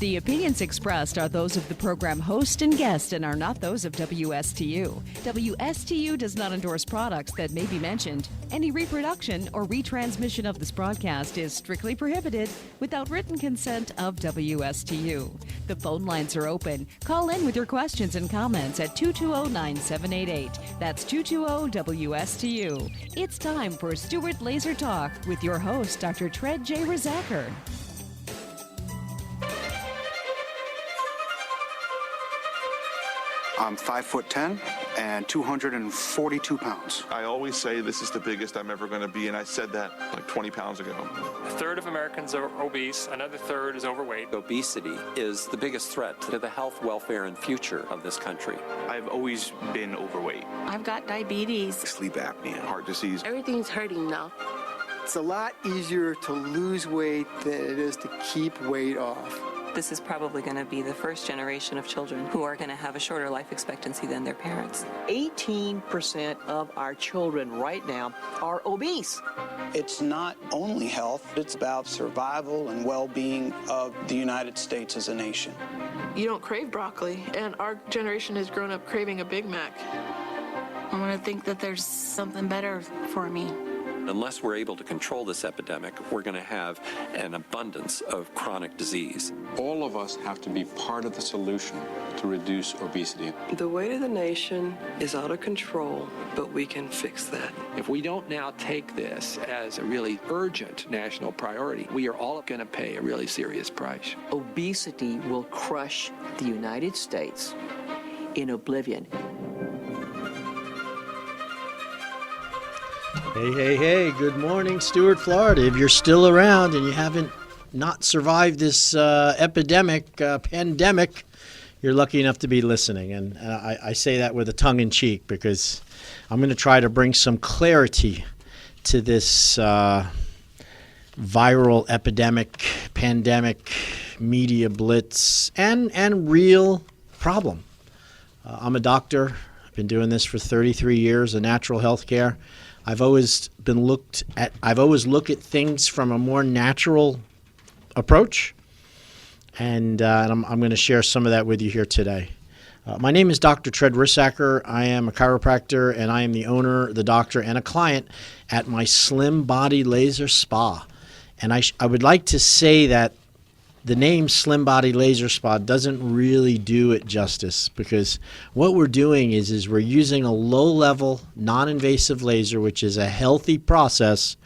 The opinions expressed are those of the program host and guest and are not those of WSTU. WSTU does not endorse products that may be mentioned. Any reproduction or retransmission of this broadcast is strictly prohibited without written consent of WSTU. The phone lines are open. Call in with your questions and comments at 220-9788. That's 220-WSTU. It's time for Stuart Laser Talk with your host, Dr. Tred J. Rizacker. I'm 5'10" and 242 pounds. I always say this is the biggest I'm ever going to be, and I said that like 20 pounds ago. A third of Americans are obese, another third is overweight. Obesity is the biggest threat to the health, welfare, and future of this country. I've always been overweight. I've got diabetes. Sleep apnea, heart disease. Everything's hurting now. It's a lot easier to lose weight than it is to keep weight off. This is probably going to be the first generation of children who are going to have a shorter life expectancy than their parents. 18% of our children right now are obese. It's not only health, it's about survival and well-being of the United States as a nation. You don't crave broccoli, and our generation has grown up craving a Big Mac. I'm going to think that there's something better for me. Unless we're able to control this epidemic, we're going to have an abundance of chronic disease. All of us have to be part of the solution to reduce obesity. The weight of the nation is out of control, but we can fix that. If we don't now take this as a really urgent national priority, we are all going to pay a really serious price. Obesity will crush the United States in oblivion. Hey, good morning, Stuart Florida. If you're still around and you haven't not survived this pandemic, you're lucky enough to be listening. And I say that with a tongue in cheek because I'm going to try to bring some clarity to this viral epidemic, pandemic, media blitz, and real problem. I'm a doctor. I've been doing this for 33 years, a natural health care. I've always looked at things from a more natural approach, and I'm going to share some of that with you here today. My name is Dr. Tred Rizacker. I am a chiropractor, and I am the owner, the doctor, and a client at my Slim Body Laser Spa. And I would like to say that the name Slim Body Laser Spa doesn't really do it justice, because what we're doing is we're using a low-level, non-invasive laser, which is a healthy process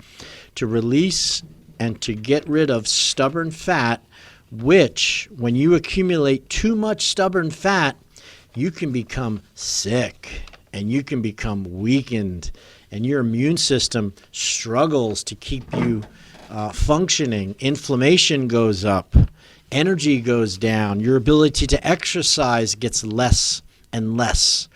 to release and to get rid of stubborn fat, which, when you accumulate too much stubborn fat, you can become sick and you can become weakened, and your immune system struggles to keep you functioning. Inflammation goes up, energy goes down, your ability to exercise gets less and less.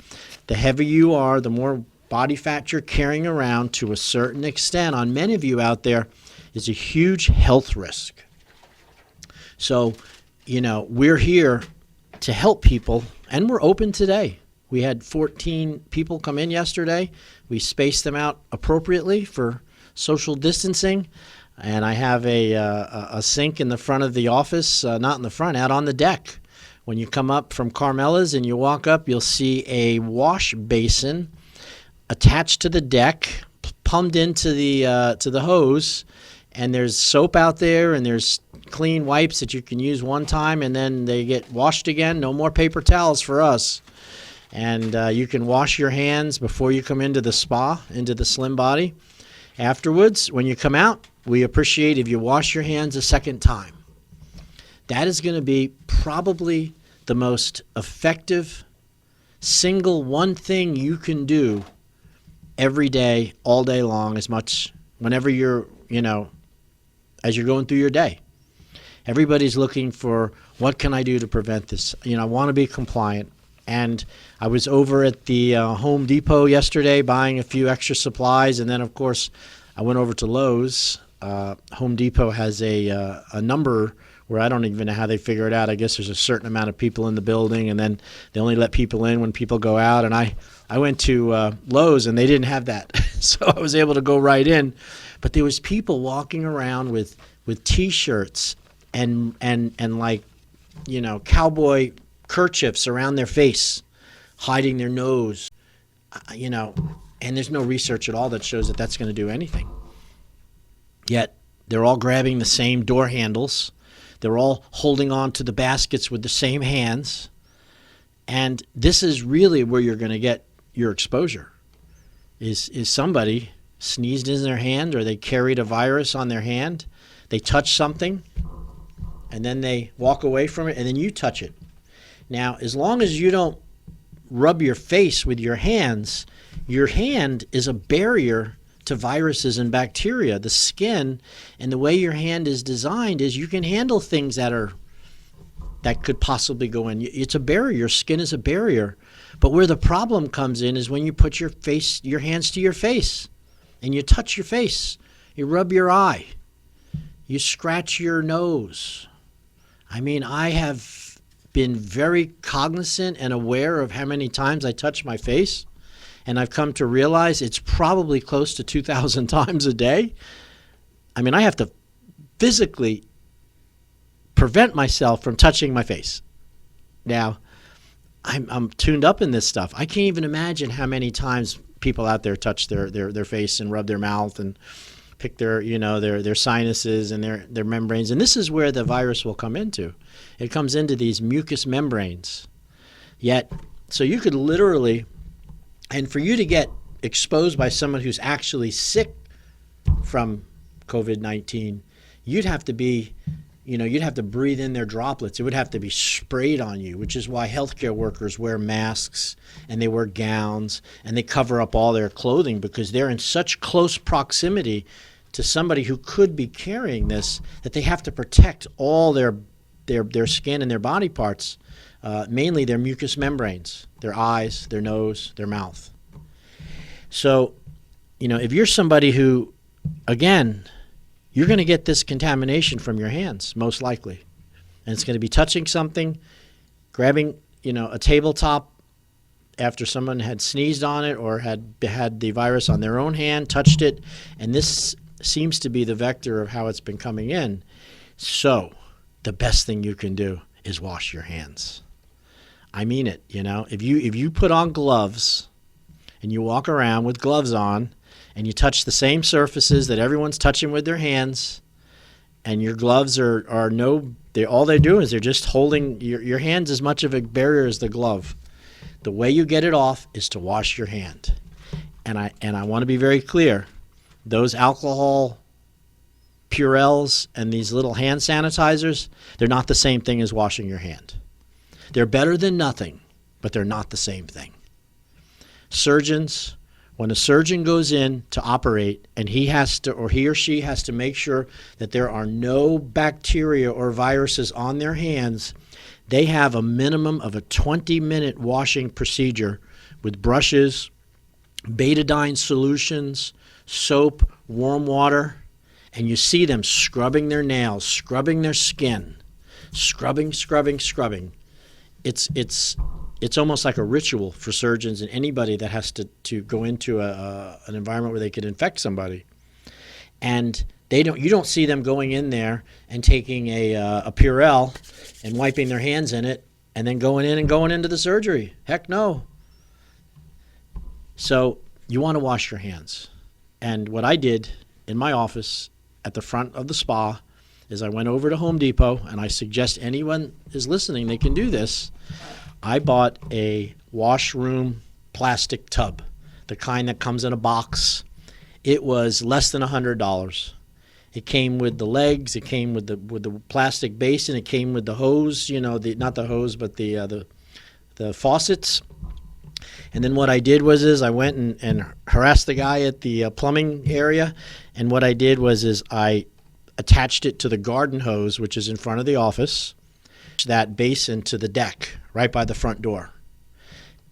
The heavier you are, the more body fat you're carrying around to a certain extent, on many of you out there, is a huge health risk. So, we're here to help people, and we're open today. We had 14 people come in yesterday. We spaced them out appropriately for social distancing. And I have a sink in the front of the office, not in the front, out on the deck. When you come up from Carmela's and you walk up, you'll see a wash basin attached to the deck, pumped into the hose, and there's soap out there, and there's clean wipes that you can use one time, and then they get washed again. No more paper towels for us. And you can wash your hands before you come into the spa, into the Slim Body. Afterwards, when you come out, we appreciate if you wash your hands a second time. That is going to be probably the most effective single one thing you can do every day, all day long, whenever you're, as you're going through your day. Everybody's looking for, what can I do to prevent this? I want to be compliant. And I was over at the Home Depot yesterday buying a few extra supplies, and then, of course, I went over to Lowe's. Home Depot has a number where I don't even know how they figure it out. I guess there's a certain amount of people in the building, and then they only let people in when people go out. And I went to Lowe's, and they didn't have that, so I was able to go right in. But there was people walking around with T-shirts and like cowboy kerchiefs around their face, hiding their nose, and there's no research at all that shows that that's going to do anything. Yet they're all grabbing the same door handles. They're all holding on to the baskets with the same hands. And this is really where you're going to get your exposure. Is somebody sneezed in their hand, or they carried a virus on their hand, they touch something, and then they walk away from it, and then you touch it. Now, as long as you don't rub your face with your hands, your hand is a barrier to viruses and bacteria. The skin and the way your hand is designed is you can handle things that could possibly go in. It's a barrier. Your skin is a barrier. But where the problem comes in is when you put your hands to your face and you touch your face, you rub your eye, you scratch your nose. I mean, I have been very cognizant and aware of how many times I touch my face, and I've come to realize it's probably close to 2,000 times a day. I mean, I have to physically prevent myself from touching my face. Now, I'm tuned up in this stuff. I can't even imagine how many times people out there touch their face and rub their mouth and pick their sinuses and their membranes. And this is where the virus will come into. It comes into these mucous membranes. So you could literally, and for you to get exposed by someone who's actually sick from COVID-19, you'd have to be, you'd have to breathe in their droplets. It would have to be sprayed on you, which is why healthcare workers wear masks and they wear gowns and they cover up all their clothing, because they're in such close proximity to somebody who could be carrying this that they have to protect all their skin and their body parts, mainly their mucous membranes, their eyes, their nose, their mouth. So, if you're somebody who, again, you're going to get this contamination from your hands, most likely. And it's going to be touching something, grabbing, a tabletop after someone had sneezed on it or had the virus on their own hand, touched it, and this seems to be the vector of how it's been coming in. So the best thing you can do is wash your hands. I mean it, If you put on gloves and you walk around with gloves on, and you touch the same surfaces that everyone's touching with their hands, and your gloves all they're doing is they're just holding your hand's as much of a barrier as the glove. The way you get it off is to wash your hand. And I want to be very clear. Those alcohol Purells and these little hand sanitizers, they're not the same thing as washing your hand. They're better than nothing, but they're not the same thing. Surgeons, when a surgeon goes in to operate and he or she has to make sure that there are no bacteria or viruses on their hands, they have a minimum of a 20-minute washing procedure with brushes, betadine solutions, soap, warm water, and you see them scrubbing their nails, scrubbing their skin, scrubbing. It's almost like a ritual for surgeons and anybody that has to go into an environment where they could infect somebody. And you don't see them going in there and taking a Purell and wiping their hands in it and then going into the surgery. Heck no. So you want to wash your hands. And what I did in my office at the front of the spa is I went over to Home Depot, and I suggest anyone is listening, they can do this. I bought a washroom plastic tub, the kind that comes in a box. It was less than $100. It came with the legs, it came with the plastic basin, it came with the hose, not the hose, but the faucets. And then what I did was I went and harassed the guy at the plumbing area, and what I did was I attached it to the garden hose, which is in front of the office, that basin to the deck right by the front door.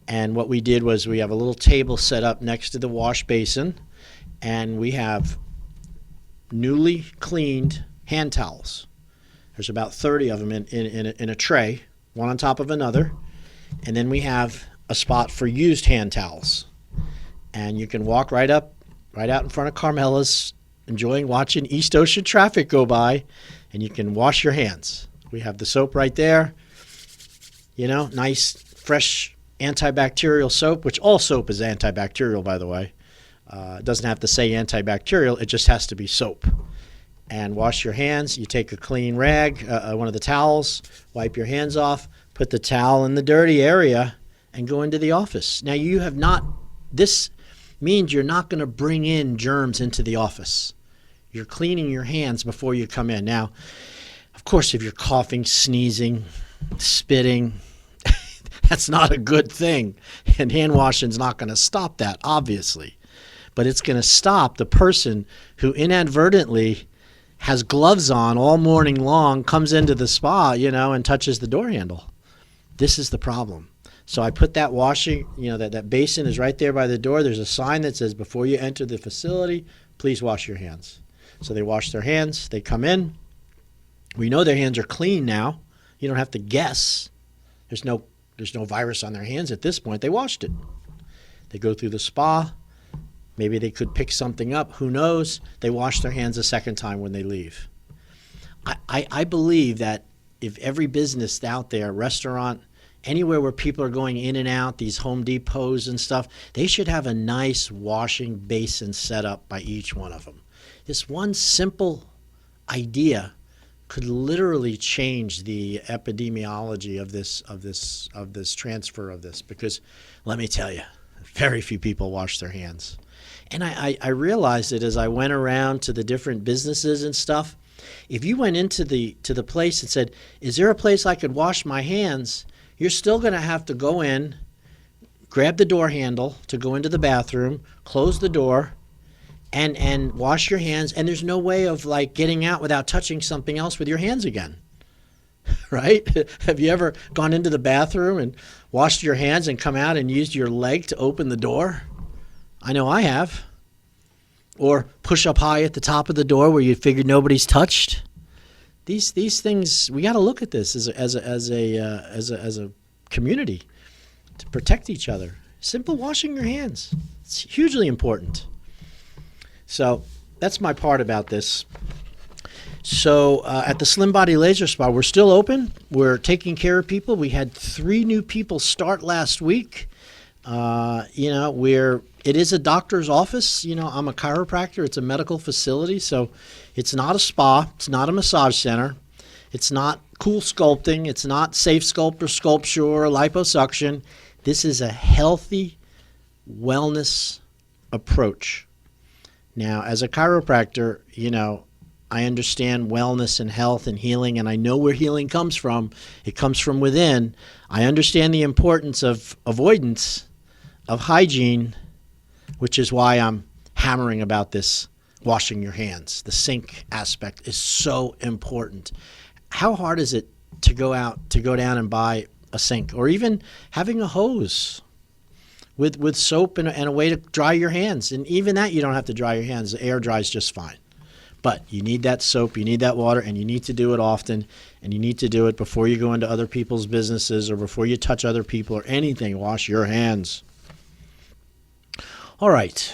And what we did was we have a little table set up next to the wash basin, and we have newly cleaned hand towels. There's about 30 of them in a tray, one on top of another. And then we have a spot for used hand towels. And you can walk right out in front of Carmela's, watching East Ocean traffic go by, and you can wash your hands. We have the soap right there. You know, nice, fresh antibacterial soap, which all soap is antibacterial, by the way. It doesn't have to say antibacterial. It just has to be soap. And wash your hands. You take a clean rag, one of the towels, wipe your hands off, put the towel in the dirty area, and go into the office. Now, you have not, this means you're not going to bring in germs into the office. You're cleaning your hands before you come in. Now, of course, if you're coughing, sneezing, spitting, that's not a good thing. And hand washing is not going to stop that, obviously. But it's going to stop the person who inadvertently has gloves on all morning long, comes into the spa, you know, and touches the door handle. This is the problem. So I put that washing, you know, that basin is right there by the door. There's a sign that says, before you enter the facility, please wash your hands. So they wash their hands. They come in. We know their hands are clean now. You don't have to guess. There's no virus on their hands at this point. They washed it. They go through the spa. Maybe they could pick something up. Who knows? They wash their hands a second time when they leave. I believe that if every business out there, restaurant, anywhere where people are going in and out, these Home Depots and stuff, they should have a nice washing basin set up by each one of them. This one simple idea could literally change the epidemiology of this transfer of this, because let me tell you, very few people wash their hands. And I realized it as I went around to the different businesses and stuff. If you went into the place and said, is there a place I could wash my hands? You're still going to have to go in, grab the door handle to go into the bathroom, close the door, and wash your hands. And there's no way of like getting out without touching something else with your hands again. Right? Have you ever gone into the bathroom and washed your hands and come out and used your leg to open the door? I know I have. Or push up high at the top of the door where you figured nobody's touched. These things, we got to look at this as a community to protect each other. Simple washing your hands. It's hugely important. So that's my part about this. So at the Slim Body Laser Spa, we're still open. We're taking care of people. We had 3 new people start last week. It is a doctor's office. You know, I'm a chiropractor. It's a medical facility. So it's not a spa. It's not a massage center. It's not cool sculpting. It's not safe sculpt or sculpture or liposuction. This is a healthy wellness approach. Now, as a chiropractor, you know, I understand wellness and health and healing, and I know where healing comes from. It comes from within. I understand the importance of avoidance, of hygiene, which is why I'm hammering about this washing your hands. The sink aspect is so important. How hard is it to go down and buy a sink, or even having a hose with soap and a way to dry your hands? And even that, you don't have to dry your hands. The air dries just fine. But you need that soap, you need that water, and you need to do it often, and you need to do it before you go into other people's businesses or before you touch other people or anything. Wash your hands. All right,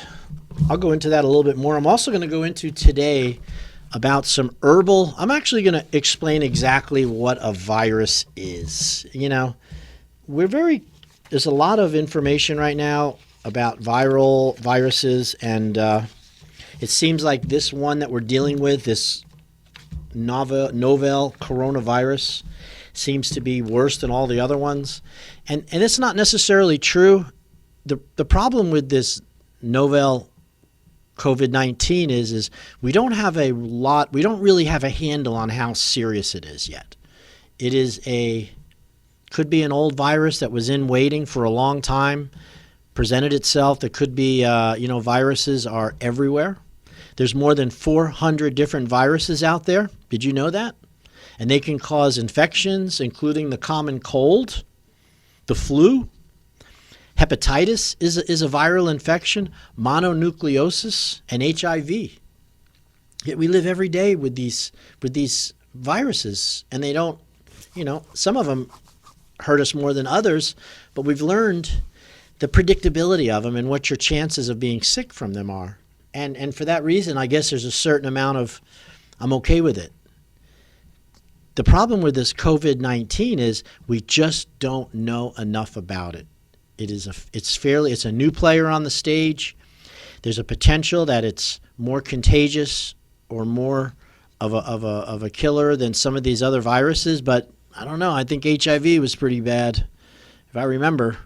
I'll go into that a little bit more. I'm also going to go into today about some herbal. I'm actually going to explain exactly what a virus is. You know, there's a lot of information right now about viruses, and it seems like this one that we're dealing with, this novel coronavirus, seems to be worse than all the other ones. And it's not necessarily true. The problem with this novel COVID-19 is we don't really have a handle on how serious it is yet. Could be an old virus that was in waiting for a long time, presented itself. There could be, viruses are everywhere. There's more than 400 different viruses out there. Did you know that? And they can cause infections, including the common cold, the flu. Hepatitis is a viral infection, mononucleosis, and HIV. Yet we live every day with these viruses, and they don't, some of them hurt us more than others, but we've learned the predictability of them and what your chances of being sick from them are. And for that reason, I guess there's a certain amount of, I'm okay with it. the problem with this COVID-19 is we just don't know enough about it. It's a new player on the stage. There's a potential that it's more contagious or more of a killer than some of these other viruses, but I don't know. I think HIV was pretty bad, if I remember,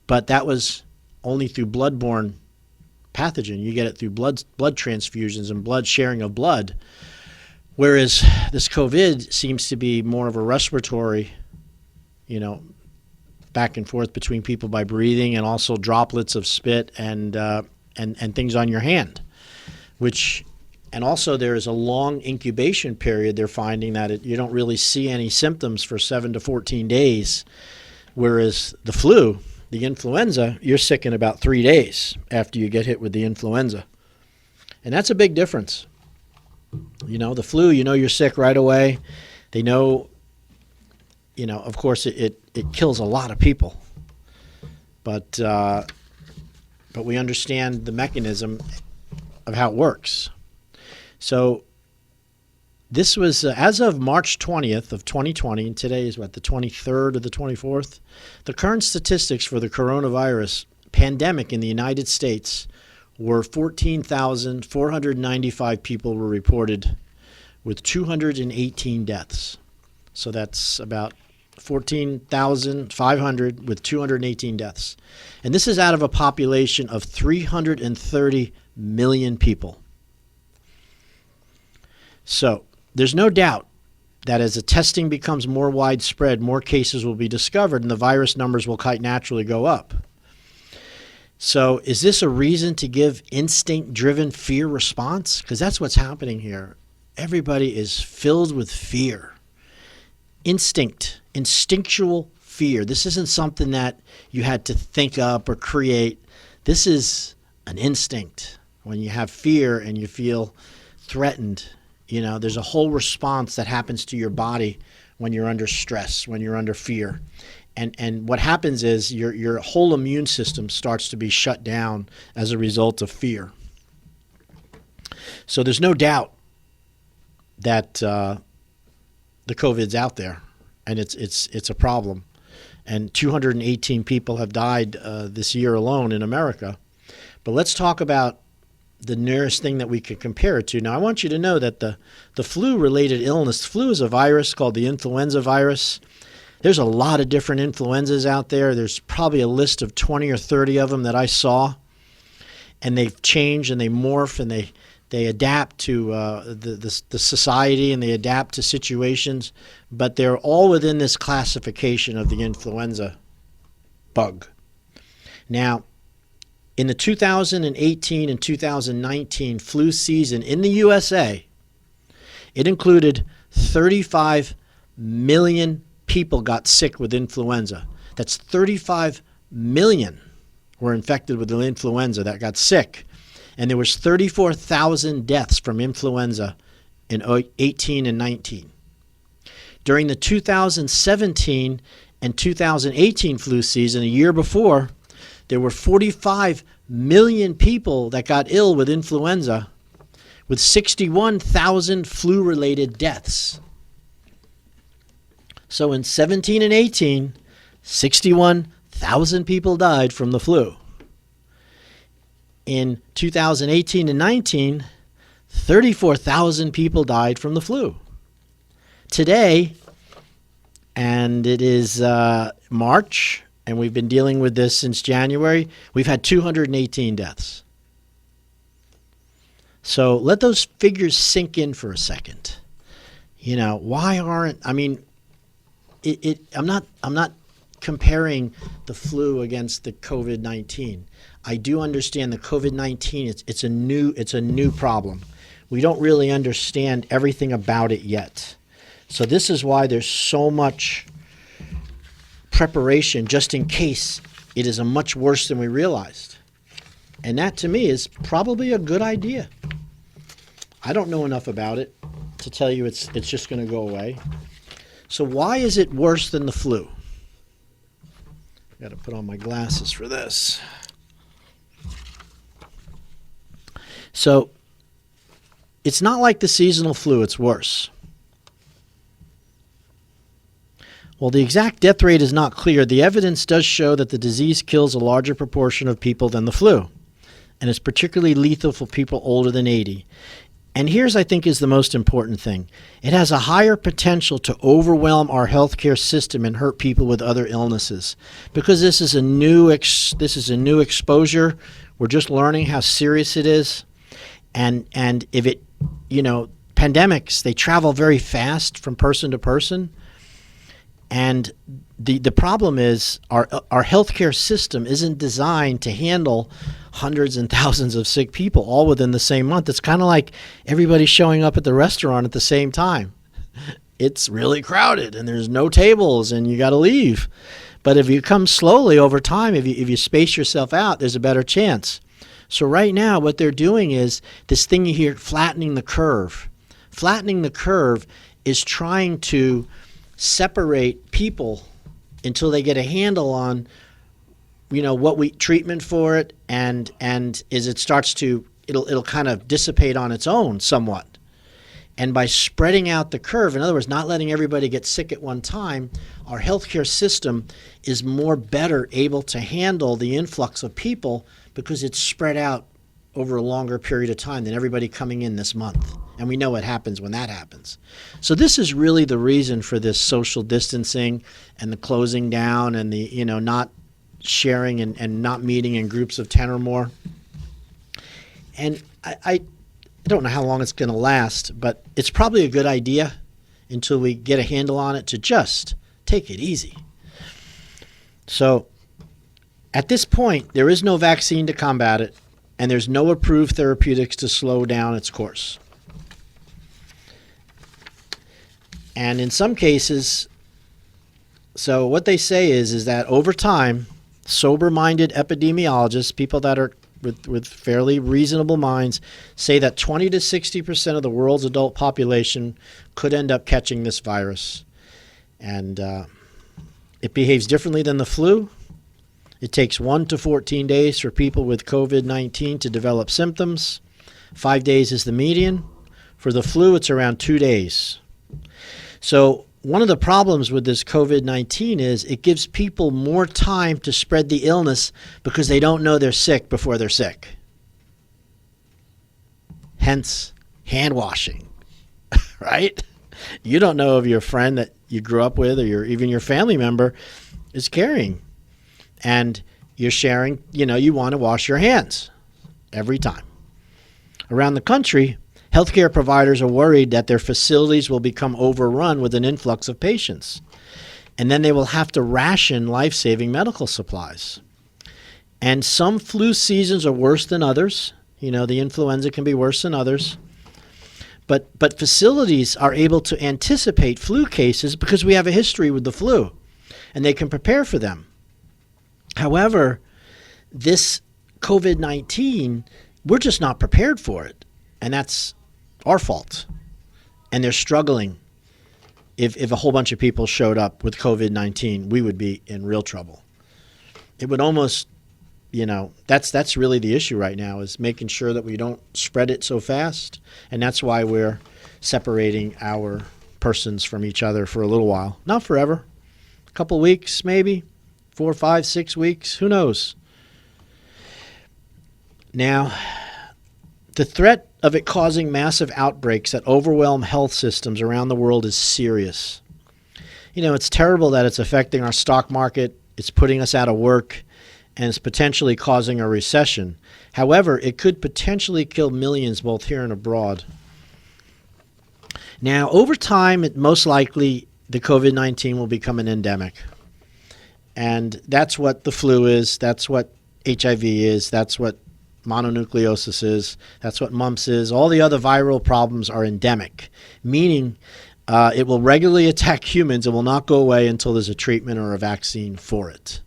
but that was only through bloodborne pathogen. You get it through blood transfusions and blood sharing of blood, whereas this COVID seems to be more of a respiratory, back and forth between people by breathing, and also droplets of spit and things on your hand, and also there is a long incubation period. They're finding that you don't really see any symptoms for 7 to 14 days, whereas the flu, the influenza, you're sick in about 3 days after you get hit with the influenza. And that's a big difference. The flu, you're sick right away. They know, of course it kills a lot of people. But we understand the mechanism of how it works. So this was, as of March 20th of 2020, and today is the 23rd or the 24th, the current statistics for the coronavirus pandemic in the United States were 14,495 people were reported with 218 deaths. So that's about 14,500 with 218 deaths. And this is out of a population of 330 million people. So there's no doubt that as the testing becomes more widespread, more cases will be discovered and the virus numbers will quite naturally go up. So is this a reason to give instinct-driven fear response? Because that's what's happening here. Everybody is filled with fear. Instinctual fear. This isn't something that you had to think up or create. This is an instinct. When you have fear and you feel threatened, there's a whole response that happens to your body when you're under stress, when you're under fear. And what happens is your whole immune system starts to be shut down as a result of fear. So there's no doubt that the COVID's out there, and it's a problem. And 218 people have died this year alone in America. But let's talk about the nearest thing that we could compare it to. Now, I want you to know that the flu-related illness, flu is a virus called the influenza virus. There's a lot of different influenzas out there. There's probably a list of 20 or 30 of them that I saw. And they've changed and they morph and they adapt to the society and they adapt to situations. But they're all within this classification of the influenza bug. Now, in the 2018 and 2019 flu season in the USA, it included 35 million people got sick with influenza. That's 35 million were infected with the influenza that got sick. And there was 34,000 deaths from influenza in 18 and 19. During the 2017 and 2018 flu season, a year before, there were 45 million people that got ill with influenza, with 61,000 flu-related deaths. So in 17 and 18, 61,000 people died from the flu. In 2018 and 19, 34,000 people died from the flu. Today, and it is March, and we've been dealing with this since January, we've had 218 deaths. So let those figures sink in for a second. Why aren't, I'm not comparing the flu against the COVID-19. I do understand the COVID-19, it's a new problem. We don't really understand everything about it yet. So this is why there's so much preparation just in case it is a much worse than we realized. And that to me is probably a good idea. I don't know enough about it to tell you it's just going to go away. So why is it worse than the flu? Got to put on my glasses for this. So it's not like the seasonal flu, it's worse. While the exact death rate is not clear, the evidence does show that the disease kills a larger proportion of people than the flu, and is particularly lethal for people older than 80. And here's, I think, is the most important thing. It has a higher potential to overwhelm our healthcare system and hurt people with other illnesses, because this is a new exposure. We're just learning how serious it is, and if it, pandemics, they travel very fast from person to person, and the problem is our healthcare system isn't designed to handle hundreds and thousands of sick people all within the same month. It's kind of like everybody showing up at the restaurant at the same time. It's really crowded and there's no tables and you got to leave. But if you come slowly over time, if you space yourself out, there's a better chance. So right now what they're doing is this thing you hear, flattening the curve. Flattening the curve is trying to separate people until they get a handle on what we treatment for it, and as it starts to, it'll kind of dissipate on its own somewhat. And by spreading out the curve, in other words, not letting everybody get sick at one time, our healthcare system is better able to handle the influx of people because it's spread out over a longer period of time than everybody coming in this month. And we know what happens when that happens. So this is really the reason for this social distancing and the closing down and the, not sharing and not meeting in groups of 10 or more. And I don't know how long it's going to last, but it's probably a good idea until we get a handle on it to just take it easy. So at this point, there is no vaccine to combat it, and there's no approved therapeutics to slow down its course. And in some cases, so what they say is that over time, sober-minded epidemiologists, people that are with fairly reasonable minds, say that 20 to 60% of the world's adult population could end up catching this virus. And it behaves differently than the flu. It takes 1 to 14 days for people with COVID-19 to develop symptoms. 5 days is the median. For the flu, it's around 2 days. So one of the problems with this COVID-19 is it gives people more time to spread the illness because they don't know they're sick before they're sick. Hence, hand washing, right? You don't know if your friend that you grew up with or even your family member is carrying. And you're sharing, you want to wash your hands every time. Around the country, healthcare providers are worried that their facilities will become overrun with an influx of patients, and then they will have to ration life-saving medical supplies. And some flu seasons are worse than others. The influenza can be worse than others. But facilities are able to anticipate flu cases because we have a history with the flu, and they can prepare for them. However, this COVID-19, we're just not prepared for it, and that's our fault. And they're struggling. If a whole bunch of people showed up with COVID-19, we would be in real trouble. It would almost, that's really the issue right now, is making sure that we don't spread it so fast. And that's why we're separating our persons from each other for a little while. Not forever. A couple weeks, maybe. 4, 5, 6 weeks. Who knows? Now, the threat of it causing massive outbreaks that overwhelm health systems around the world is serious. It's terrible that it's affecting our stock market, it's putting us out of work, and it's potentially causing a recession. However, it could potentially kill millions both here and abroad. Now, over time, most likely the COVID-19 will become an endemic. And that's what the flu is, that's what HIV is, that's what mononucleosis is, that's what mumps is. All the other viral problems are endemic, meaning it will regularly attack humans and will not go away until there's a treatment or a vaccine for it.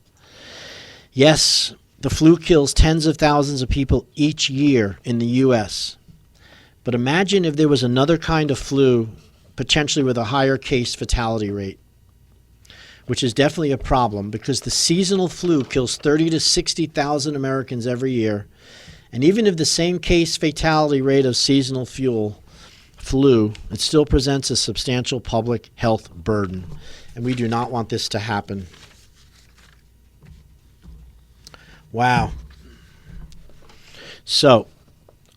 Yes, the flu kills tens of thousands of people each year in the U.S. But imagine if there was another kind of flu, potentially with a higher case fatality rate, which is definitely a problem because the seasonal flu kills 30 to 60,000 Americans every year. And even if the same case fatality rate of seasonal flu, it still presents a substantial public health burden. And we do not want this to happen. Wow. So,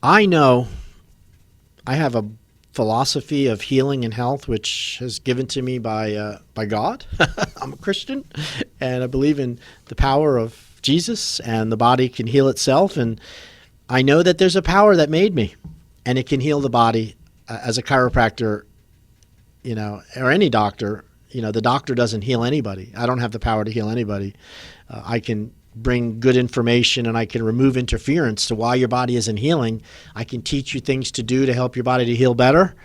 I know I have a philosophy of healing and health, which is given to me by God. I'm a Christian, and I believe in the power of Jesus, and the body can heal itself. And I know that there's a power that made me, and it can heal the body. As a chiropractor, or any doctor, the doctor doesn't heal anybody. I don't have the power to heal anybody. I can bring good information, and I can remove interference to why your body isn't healing. I can teach you things to do to help your body to heal better.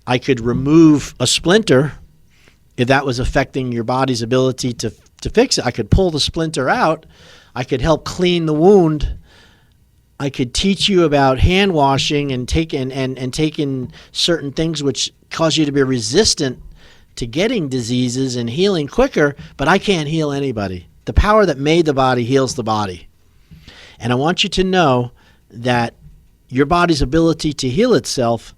I could remove a splinter if that was affecting your body's ability to fix it. I could pull the splinter out. I could help clean the wound. I could teach you about hand washing and taking certain things which cause you to be resistant to getting diseases and healing quicker, but I can't heal anybody. The power that made the body heals the body. And I want you to know that your body's ability to heal itself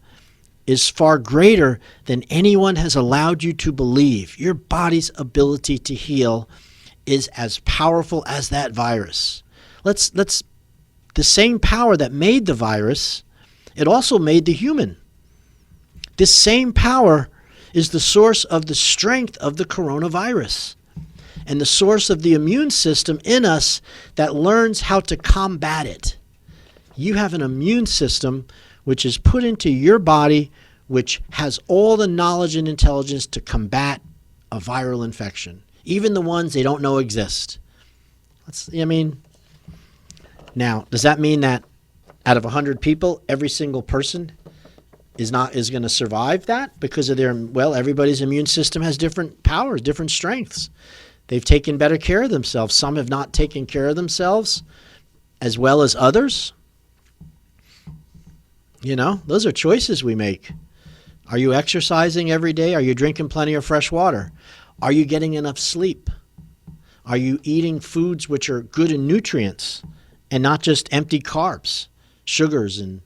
is far greater than anyone has allowed you to believe. Your body's ability to heal is as powerful as that virus. The same power that made the virus, it also made the human. This same power is the source of the strength of the coronavirus and the source of the immune system in us that learns how to combat it. You have an immune system which is put into your body, which has all the knowledge and intelligence to combat a viral infection, even the ones they don't know exist. Now, does that mean that out of 100 people, every single person is going to survive that because of everybody's immune system has different powers, different strengths. They've taken better care of themselves. Some have not taken care of themselves as well as others. Those are choices we make. Are you exercising every day? Are you drinking plenty of fresh water? Are you getting enough sleep? Are you eating foods which are good in nutrients and not just empty carbs, sugars, and,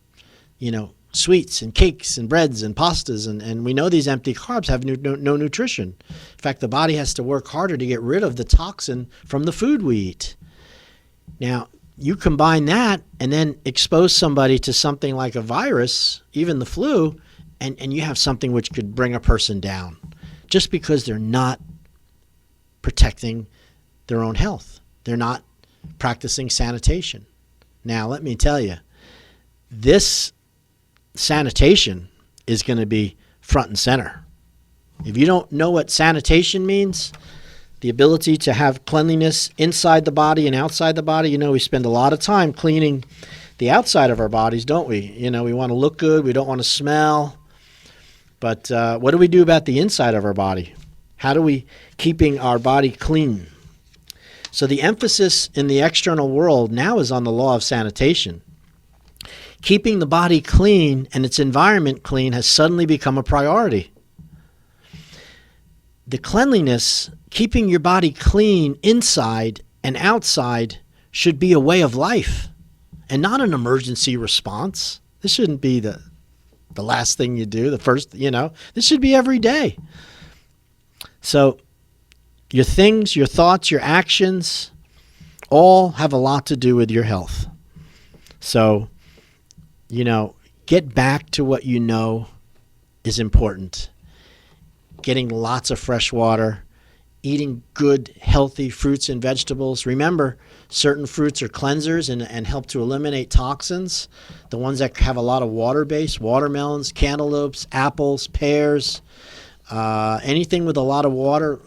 sweets and cakes and breads and pastas? And we know these empty carbs have no nutrition. In fact, the body has to work harder to get rid of the toxin from the food we eat. Now, you combine that and then expose somebody to something like a virus, even the flu, and you have something which could bring a person down just because they're not protecting their own health. They're not practicing sanitation. Now, let me tell you, this sanitation is going to be front and center. If you don't know what sanitation means, the ability to have cleanliness inside the body and outside the body, we spend a lot of time cleaning the outside of our bodies, don't we? We want to look good. We don't want to smell. But what do we do about the inside of our body? How do we keeping our body clean? So the emphasis in the external world now is on the law of sanitation. Keeping the body clean and its environment clean has suddenly become a priority. The cleanliness, keeping your body clean inside and outside, should be a way of life and not an emergency response. This shouldn't be the last thing you do, the first, this should be every day. So your things, your thoughts, your actions, all have a lot to do with your health. So, get back to what you know is important. Getting lots of fresh water, eating good, healthy fruits and vegetables. Remember, certain fruits are cleansers and help to eliminate toxins. The ones that have a lot of water base, watermelons, cantaloupes, apples, pears, anything with a lot of water,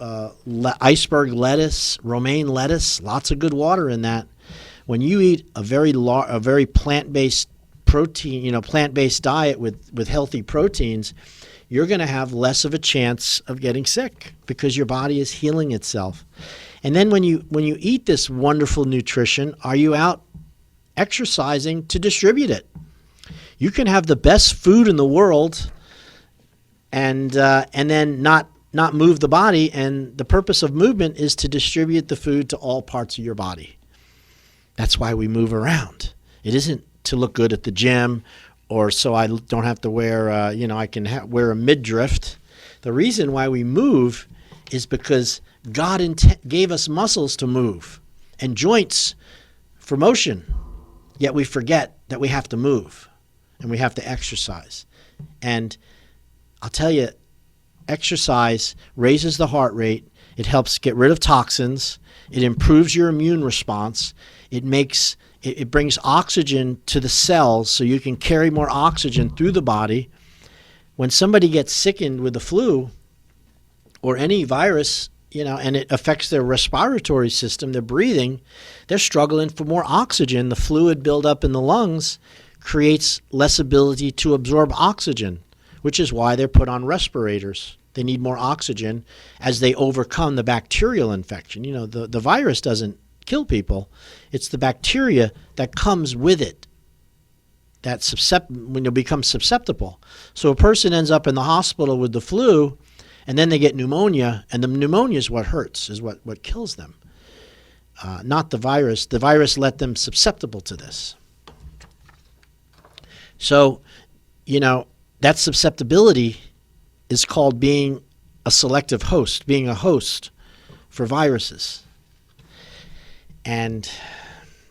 iceberg lettuce, romaine lettuce, lots of good water in that. When you eat a very plant-based protein, plant-based diet with healthy proteins, you're going to have less of a chance of getting sick because your body is healing itself. And then when you eat this wonderful nutrition, are you out exercising to distribute it? You can have the best food in the world and then not move the body, and the purpose of movement is to distribute the food to all parts of your body. That's why we move around. It isn't to look good at the gym or so I don't have to wear, I can wear a midriff. The reason why we move is because God gave us muscles to move and joints for motion, yet we forget that we have to move and we have to exercise. And I'll tell you, exercise raises the heart rate. It helps get rid of toxins. It improves your immune response. It brings oxygen to the cells so you can carry more oxygen through the body. When somebody gets sickened with the flu or any virus, and it affects their respiratory system, their breathing, they're struggling for more oxygen. The fluid buildup in the lungs creates less ability to absorb oxygen, which is why they're put on respirators. They need more oxygen as they overcome the bacterial infection. The virus doesn't kill people. It's the bacteria that comes with it when you become susceptible. So a person ends up in the hospital with the flu, and then they get pneumonia, and the pneumonia is what hurts, is what kills them, not the virus. The virus let them susceptible to this. So, that susceptibility is called being a selective host, being a host for viruses. And,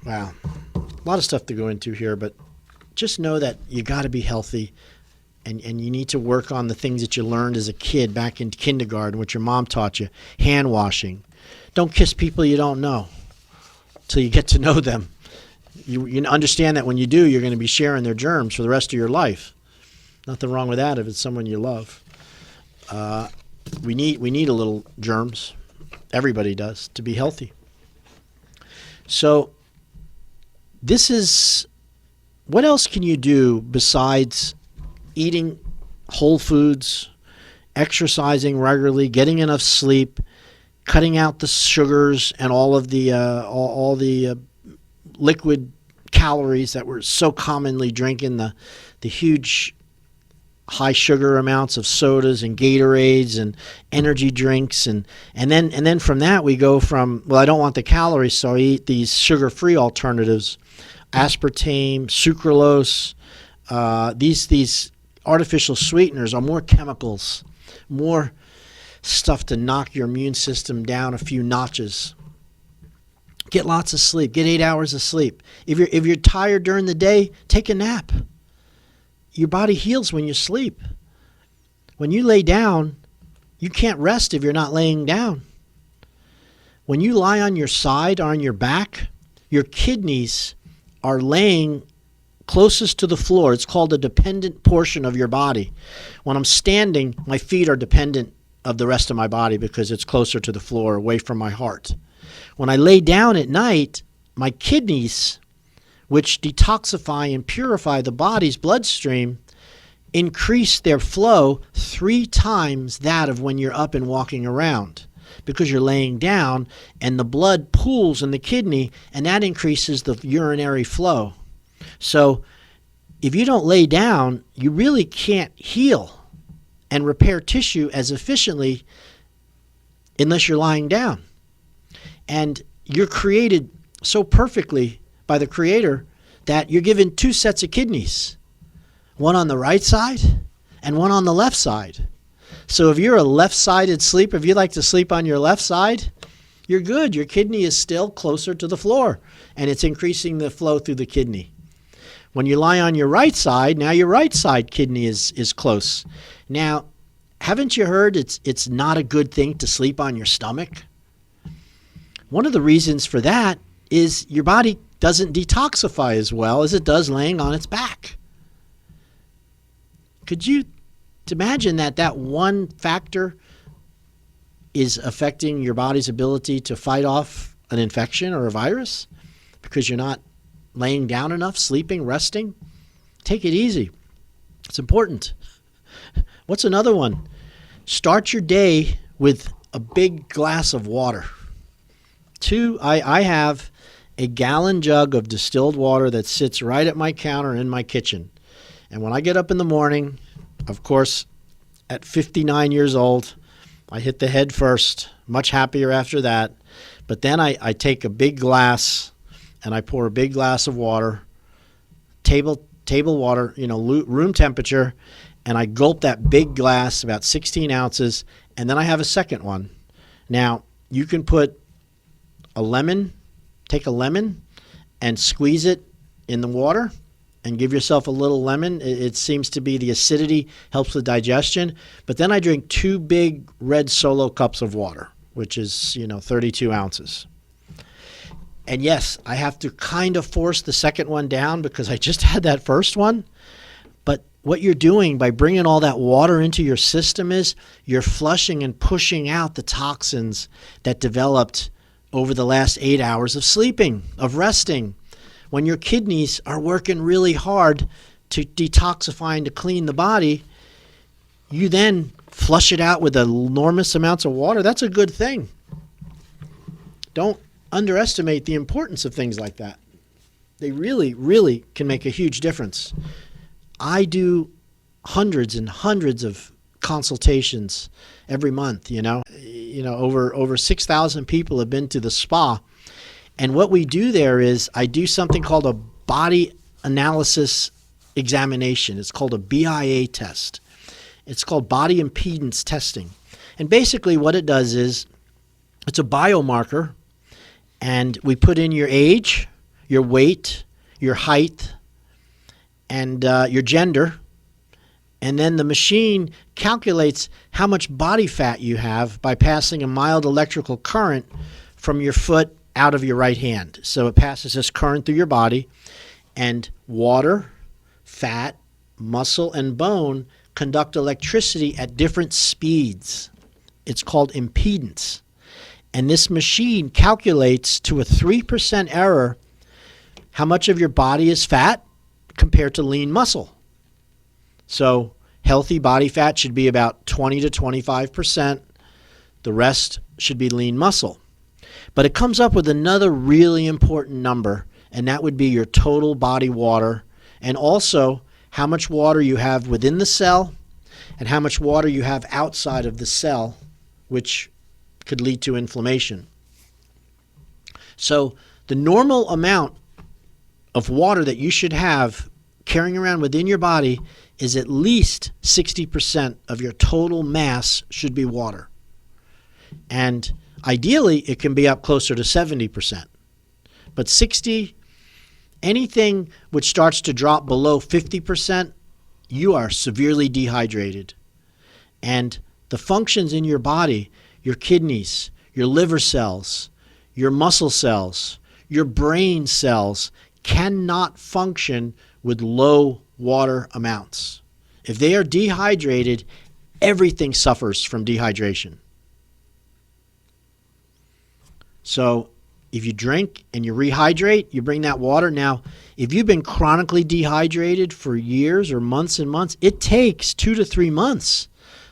wow, a lot of stuff to go into here, but just know that you got to be healthy, and you need to work on the things that you learned as a kid back in kindergarten, what your mom taught you. Hand washing. Don't kiss people you don't know till you get to know them. You understand that when you do, you're going to be sharing their germs for the rest of your life. Nothing wrong with that if it's someone you love. We need a little germs. Everybody does, to be healthy. So this is, what else can you do besides eating whole foods, exercising regularly, getting enough sleep, cutting out the sugars and all of the liquid calories that we're so commonly drinking, the huge high sugar amounts of sodas and Gatorades and energy drinks, and then from that we go from, well, I don't want the calories, so I eat these sugar-free alternatives, aspartame, sucralose. These artificial sweeteners are more chemicals, more stuff to knock your immune system down a few notches. Get lots of sleep. Get 8 hours of sleep. If you're tired during the day, take a nap. Your body heals when you sleep. When you lay down, you can't rest if you're not laying down. When you lie on your side or on your back, your kidneys are laying closest to the floor. It's called the dependent portion of your body. When I'm standing, my feet are dependent of the rest of my body because it's closer to the floor, away from my heart. When I lay down at night, my kidneys, which detoxify and purify the body's bloodstream, increase their flow 3 times that of when you're up and walking around, because you're laying down and the blood pools in the kidney, and that increases the urinary flow. So if you don't lay down, you really can't heal and repair tissue as efficiently unless you're lying down. And you're created so perfectly by the Creator that you're given 2 sets of kidneys, one on the right side and one on the left side. So if you're a left-sided sleeper, if you like to sleep on your left side, you're good. Your kidney is still closer to the floor, and it's increasing the flow through the kidney. When you lie on your right side, now your right side kidney is close. Now, haven't you heard it's not a good thing to sleep on your stomach? One of the reasons for that is your body doesn't detoxify as well as it does laying on its back. Could you imagine that one factor is affecting your body's ability to fight off an infection or a virus because you're not laying down enough, sleeping, resting? Take it easy. It's important. What's another one? Start your day with a big glass of water. 2, I have a gallon jug of distilled water that sits right at my counter in my kitchen. And when I get up in the morning, of course, at 59 years old, I hit the head first, much happier after that. But then I take a big glass and I pour a big glass of water, table water, room temperature, and I gulp that big glass, about 16 ounces, and then I have a second one. Now, you can put take a lemon and squeeze it in the water and give yourself a little lemon. It seems to be the acidity helps with digestion. But then I drink 2 big red Solo cups of water, which is, 32 ounces. And yes, I have to kind of force the second one down because I just had that first one. But what you're doing by bringing all that water into your system is you're flushing and pushing out the toxins that developed over the last 8 hours of sleeping, of resting. When your kidneys are working really hard to detoxify and to clean the body, you then flush it out with enormous amounts of water. That's a good thing. Don't underestimate the importance of things like that. They really, really can make a huge difference. I do hundreds and hundreds of consultations every month, over 6,000 people have been to the spa. And what we do there is I do something called a body analysis examination. It's called a BIA test. It's called body impedance testing. And basically what it does is it's a biomarker, and we put in your age, your weight, your height, and your gender. And then the machine calculates how much body fat you have by passing a mild electrical current from your foot out of your right hand. So it passes this current through your body, and water, fat, muscle, and bone conduct electricity at different speeds. It's called impedance. And this machine calculates to a 3% error how much of your body is fat compared to lean muscle. So healthy body fat should be about 20 to 25%. The rest should be lean muscle. But it comes up with another really important number, and that would be your total body water, and also how much water you have within the cell and how much water you have outside of the cell, which could lead to inflammation. So the normal amount of water that you should have carrying around within your body is at least 60% of your total mass should be water. And ideally, it can be up closer to 70%. But 60, anything which starts to drop below 50%, you are severely dehydrated. And the functions in your body, your kidneys, your liver cells, your muscle cells, your brain cells cannot function with low water amounts. If they are dehydrated, everything suffers from dehydration. So if you drink and you rehydrate, you bring that water. Now, if you've been chronically dehydrated for years or months and months, it takes 2 to 3 months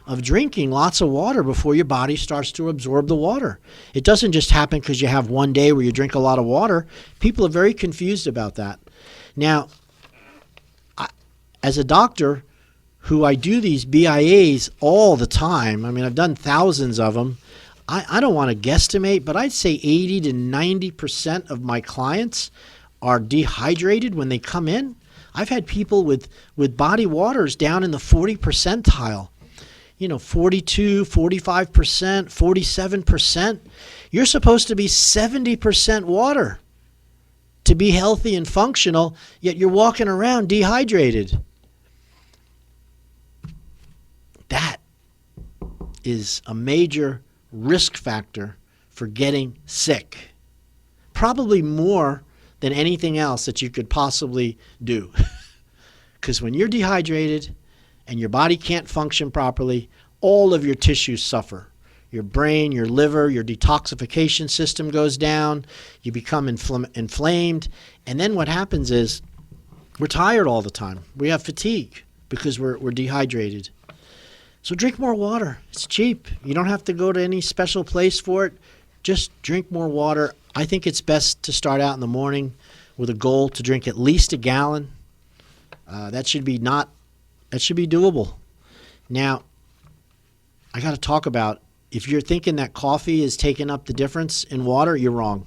of drinking lots of water before your body starts to absorb the water. It doesn't just happen because you have one day where you drink a lot of water. People are very confused about that. Now, as a doctor who I do these BIAs all the time, I mean, I've done thousands of them. I don't want to guesstimate, but I'd say 80 to 90% of my clients are dehydrated when they come in. I've had people with body waters down in the 40 percentile. 42, 45%, 47%. You're supposed to be 70% water to be healthy and functional, yet you're walking around dehydrated. That is a major risk factor for getting sick. Probably more than anything else that you could possibly do. Because when you're dehydrated and your body can't function properly, all of your tissues suffer. Your brain, your liver, your detoxification system goes down, you become inflamed, and then what happens is we're tired all the time. We have fatigue because we're dehydrated. So drink more water. It's cheap. You don't have to go to any special place for it. Just drink more water. I think it's best to start out in the morning with a goal to drink at least a gallon. That should be doable. Now, I got to talk about, if you're thinking that coffee is taking up the difference in water, you're wrong.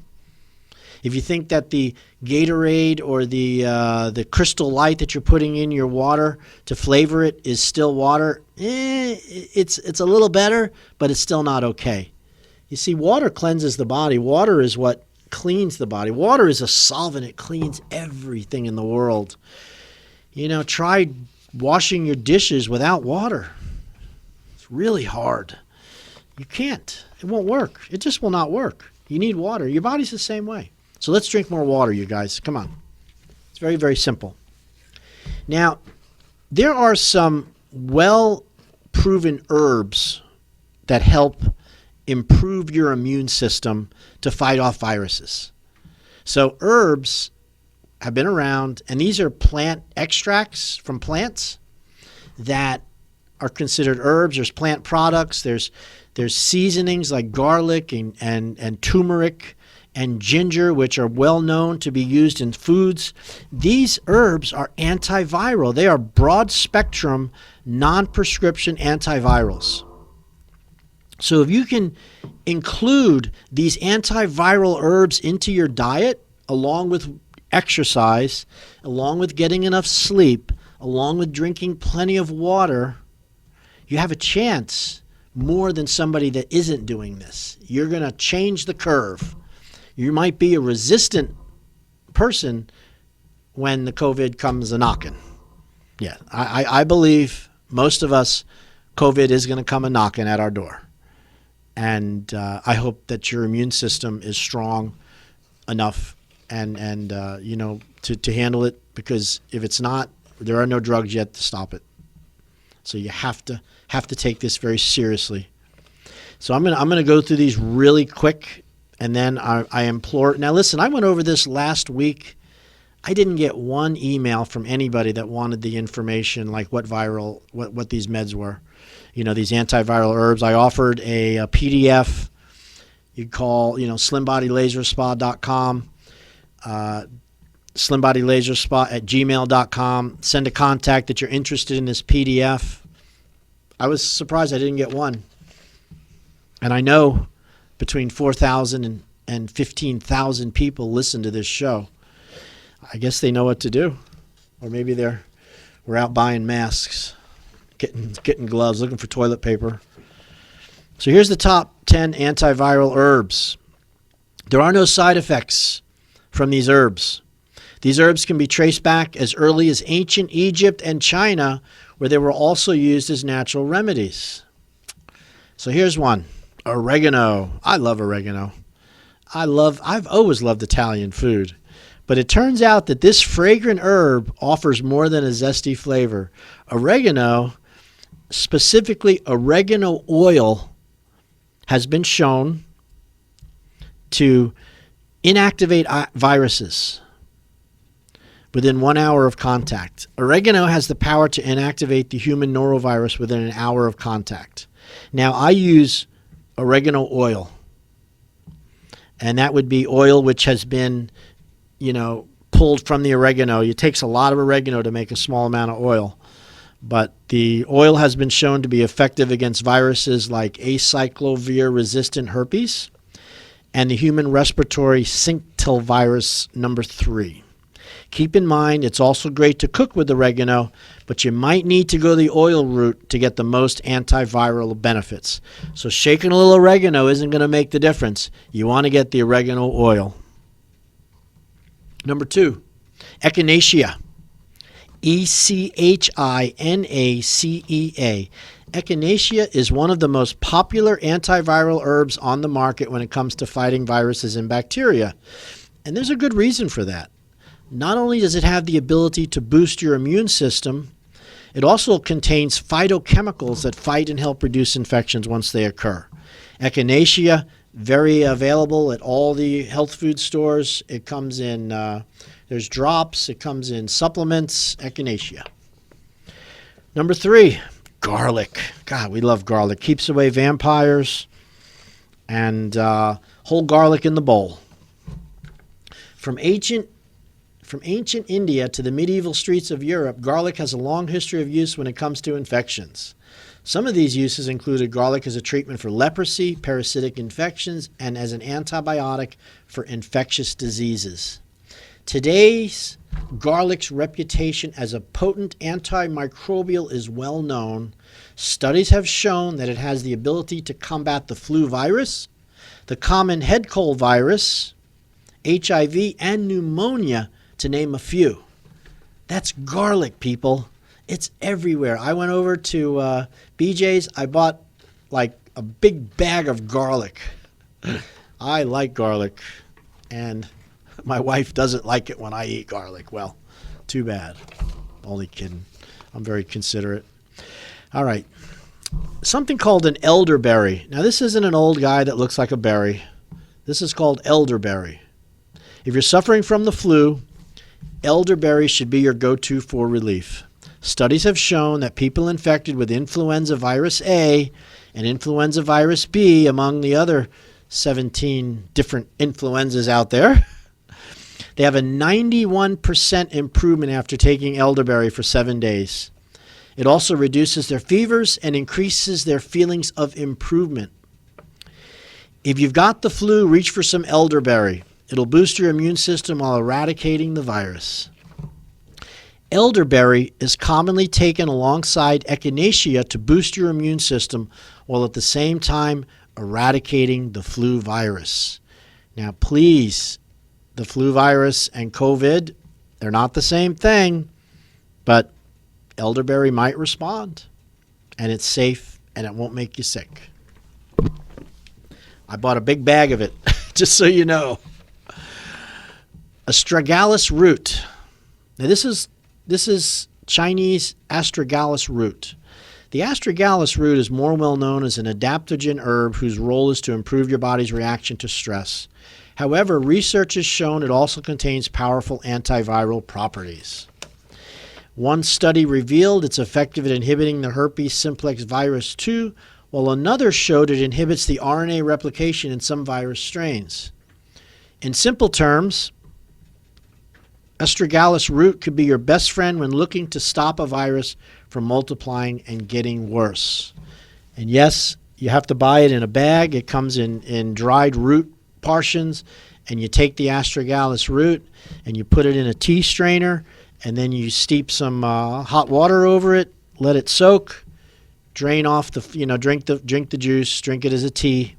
If you think that the Gatorade or the Crystal Light that you're putting in your water to flavor it is still water, it's a little better, but it's still not okay. You see, water cleanses the body. Water is what cleans the body. Water is a solvent. It cleans everything in the world. Try washing your dishes without water. It's really hard. You can't. It won't work. It just will not work. You need water. Your body's the same way. So let's drink more water, you guys. Come on. It's very, very simple. Now, there are some well-proven herbs that help improve your immune system to fight off viruses. So herbs have been around, and these are plant extracts from plants that are considered herbs. There's plant products. There's seasonings like garlic and turmeric and ginger, which are well known to be used in foods. These herbs are antiviral. They are broad spectrum, non-prescription antivirals. So if you can include these antiviral herbs into your diet, along with exercise, along with getting enough sleep, along with drinking plenty of water, you have a chance more than somebody that isn't doing this. You're going to change the curve. You might be a resistant person when the COVID comes a-knocking. Yeah, I believe most of us, COVID is going to come a-knocking at our door. And I hope that your immune system is strong enough and to handle it, because if it's not, there are no drugs yet to stop it. So you have to take this very seriously. So I'm gonna go through these really quick, and then I implore. Now listen, I went over this last week. I didn't get one email from anybody that wanted the information, like what these meds were. These antiviral herbs. I offered a PDF. You call, slimbodylaserspa.com, slimbodylaserspa@gmail.com. Send a contact that you're interested in this PDF. I was surprised I didn't get one. And I know between 4,000 and 15,000 people listen to this show. I guess they know what to do. Or maybe we're out buying masks, getting gloves, looking for toilet paper. So here's the top 10 antiviral herbs. There are no side effects from these herbs. These herbs can be traced back as early as ancient Egypt and China, where they were also used as natural remedies. So here's one. Oregano. I love oregano. I've always loved Italian food. But it turns out that this fragrant herb offers more than a zesty flavor. Oregano, specifically oregano oil, has been shown to inactivate viruses within 1 hour of contact. Oregano has the power to inactivate the human norovirus within an hour of contact. Now, I use oregano oil, and that would be oil which has been, pulled from the oregano. It takes a lot of oregano to make a small amount of oil. But the oil has been shown to be effective against viruses like acyclovir-resistant herpes and the human respiratory syncytial virus number 3. Keep in mind, it's also great to cook with oregano, but you might need to go the oil route to get the most antiviral benefits. So shaking a little oregano isn't going to make the difference. You want to get the oregano oil. Number 2, echinacea. Echinacea. Echinacea is one of the most popular antiviral herbs on the market when it comes to fighting viruses and bacteria. And there's a good reason for that. Not only does it have the ability to boost your immune system, it also contains phytochemicals that fight and help reduce infections once they occur. Echinacea, very available at all the health food stores. It comes in, there's drops, it comes in supplements, echinacea. Number 3, garlic. God, we love garlic. Keeps away vampires, and whole garlic in the bowl. From ancient India to the medieval streets of Europe, garlic has a long history of use when it comes to infections. Some of these uses included garlic as a treatment for leprosy, parasitic infections, and as an antibiotic for infectious diseases. Today's garlic's reputation as a potent antimicrobial is well known. Studies have shown that it has the ability to combat the flu virus, the common head cold virus, HIV, and pneumonia, to name a few. That's garlic, people. It's everywhere. I went over to BJ's. I bought like a big bag of garlic. I like garlic, and my wife doesn't like it when I eat garlic. Well, too bad. Only kidding. I'm very considerate. All right. Something called an elderberry. Now, this isn't an old guy that looks like a berry. This is called elderberry. If you're suffering from the flu, elderberry should be your go-to for relief. Studies have shown that people infected with influenza virus A and influenza virus B, among the other 17 different influenzas out there, they have a 91% improvement after taking elderberry for 7 days. It also reduces their fevers and increases their feelings of improvement. If you've got the flu, reach for some elderberry. It'll boost your immune system while eradicating the virus. Elderberry is commonly taken alongside echinacea to boost your immune system while at the same time eradicating the flu virus. Now, please, the flu virus and COVID, they're not the same thing, but elderberry might respond, and it's safe, and it won't make you sick. I bought a big bag of it, just so you know. Astragalus root. Now, this is Chinese astragalus root. The astragalus root is more well known as an adaptogen herb whose role is to improve your body's reaction to stress. However, research has shown it also contains powerful antiviral properties. One study revealed it's effective at inhibiting the herpes simplex virus 2, while another showed it inhibits the RNA replication in some virus strains. In simple terms, astragalus root could be your best friend when looking to stop a virus from multiplying and getting worse. And yes, you have to buy it in a bag. It comes in dried root portions, and you take the astragalus root and you put it in a tea strainer, and then you steep some hot water over it, let it soak, drain off the, drink the juice, drink it as a tea,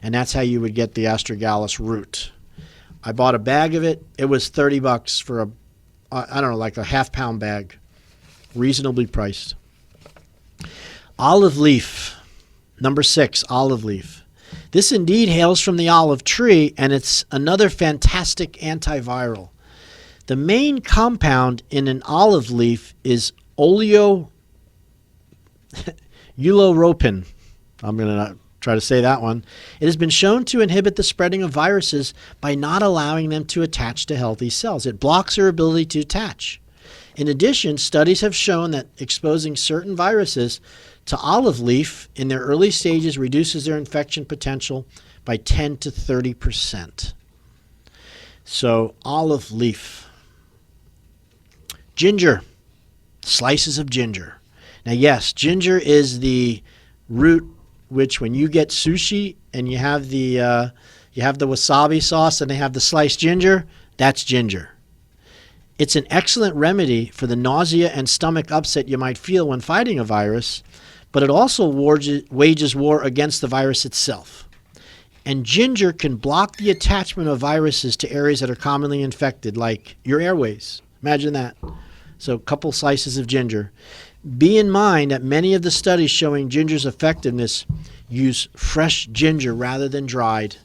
and that's how you would get the astragalus root. I bought a bag of it. It was $30 for like a half-pound bag, reasonably priced. Olive leaf, number 6, olive leaf. This indeed hails from the olive tree, and it's another fantastic antiviral. The main compound in an olive leaf is euloropin. I'm going to try to say that one. It has been shown to inhibit the spreading of viruses by not allowing them to attach to healthy cells. It blocks their ability to attach. In addition, studies have shown that exposing certain viruses to olive leaf in their early stages reduces their infection potential by 10 to 30%. So, olive leaf. Ginger, slices of ginger. Now, yes, ginger is the root which, when you get sushi and you have the wasabi sauce and they have the sliced ginger, that's ginger. It's an excellent remedy for the nausea and stomach upset you might feel when fighting a virus, but it also wages war against the virus itself. And ginger can block the attachment of viruses to areas that are commonly infected, like your airways. Imagine that. So a couple slices of ginger. Be in mind that many of the studies showing ginger's effectiveness use fresh ginger rather than dried.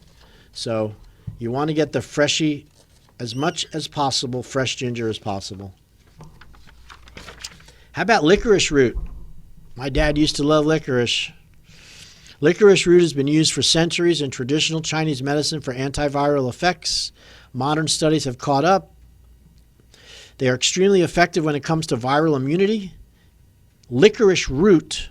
So you want to get the freshy, as much as possible, fresh ginger as possible. How about licorice root? My dad used to love licorice. Licorice root has been used for centuries in traditional Chinese medicine for antiviral effects. Modern studies have caught up. They are extremely effective when it comes to viral immunity. Licorice root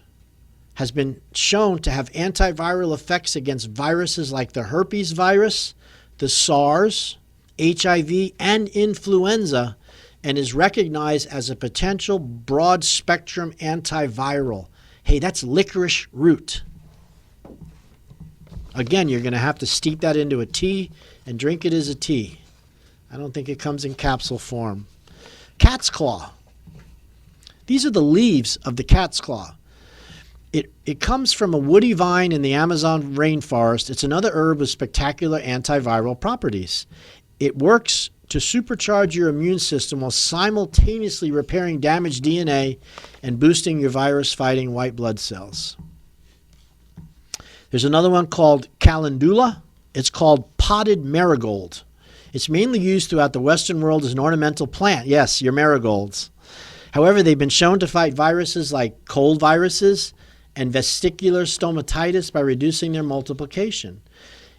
has been shown to have antiviral effects against viruses like the herpes virus, the SARS, HIV, and influenza, and is recognized as a potential broad-spectrum antiviral. Hey, that's licorice root. Again, you're going to have to steep that into a tea and drink it as a tea. I don't think it comes in capsule form. Cat's claw. These are the leaves of the cat's claw. It comes from a woody vine in the Amazon rainforest. It's another herb with spectacular antiviral properties. It works to supercharge your immune system while simultaneously repairing damaged DNA and boosting your virus-fighting white blood cells. There's another one called calendula. It's called potted marigold. It's mainly used throughout the Western world as an ornamental plant. Yes, your marigolds. However, they've been shown to fight viruses like cold viruses and vesicular stomatitis by reducing their multiplication.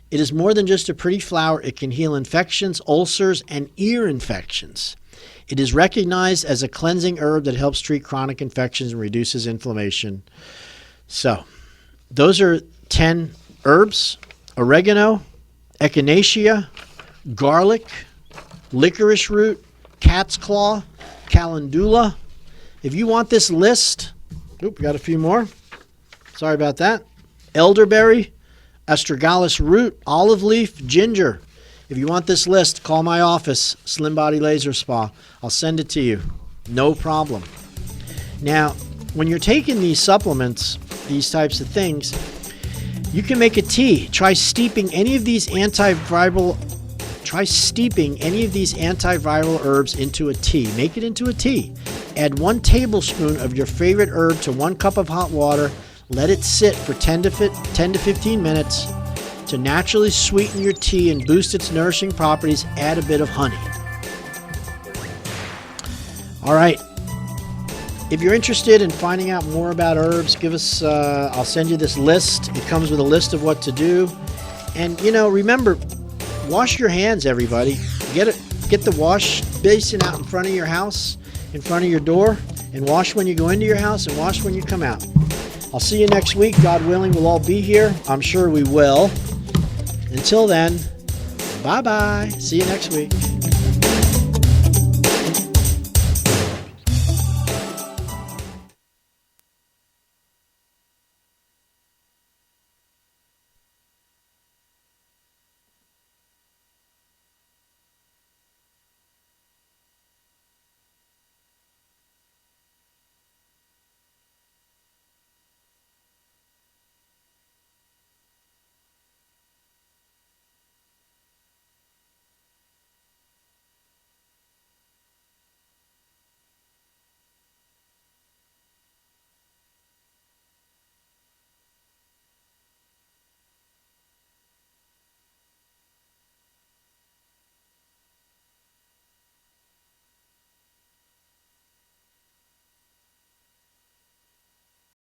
It is more than just a pretty flower. It can heal infections, ulcers, and ear infections. It is recognized as a cleansing herb that helps treat chronic infections and reduces inflammation. So, those are 10 herbs: oregano, echinacea, garlic, licorice root, cat's claw, calendula. If you want this list, we got a few more. Sorry about that. Elderberry, astragalus root, olive leaf, ginger. If you want this list, call my office, Slim Body Laser Spa. I'll send it to you. No problem. Now, when you're taking these supplements, these types of things, you can make a tea. Try steeping any of these antiviral herbs into a tea. Make it into a tea. Add 1 tablespoon of your favorite herb to 1 cup of hot water. Let it sit for 10 to 15 minutes. To naturally sweeten your tea and boost its nourishing properties, add a bit of honey. All right. If you're interested in finding out more about herbs, give us, I'll send you this list. It comes with a list of what to do. And, remember, wash your hands, everybody. Get the wash basin out in front of your house, in front of your door, and wash when you go into your house and wash when you come out. I'll see you next week. God willing, we'll all be here. I'm sure we will. Until then, bye-bye. See you next week.